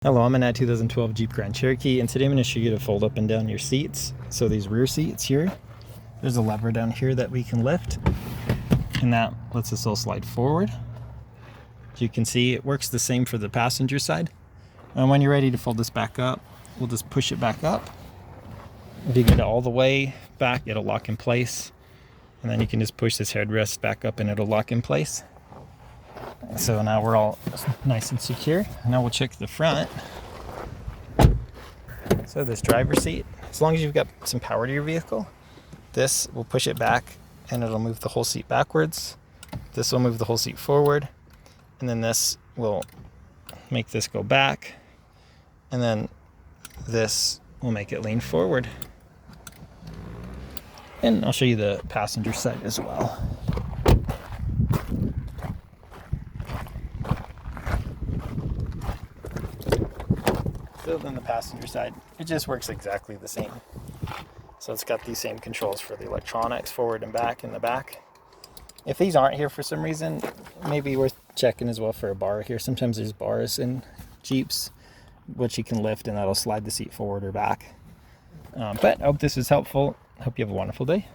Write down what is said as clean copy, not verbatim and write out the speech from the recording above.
Hello, I'm in that 2012 Jeep Grand Cherokee, and today I'm going to show you to fold up and down your seats. So these rear seats here, there's a lever down here that we can lift, and that lets us all slide forward. As you can see, it works the same for the passenger side. And when you're ready to fold this back up, we'll just push it back up. If you get it all the way back, it'll lock in place. And then you can just push this headrest back up and it'll lock in place. So now we're all nice and secure. Now we'll check the front. So this driver's seat, as long as you've got some power to your vehicle, this will push it back and it'll move the whole seat backwards. This will move the whole seat forward. And then this will make this go back. And then this will make it lean forward. And I'll show you the passenger side as well. So then the passenger side, it just works exactly the same. So it's got these same controls for the electronics forward and back in the back. If these aren't here for some reason, maybe worth checking as well for a bar here. Sometimes there's bars in Jeeps which you can lift and that'll slide the seat forward or back. But I hope this was helpful. I hope you have a wonderful day.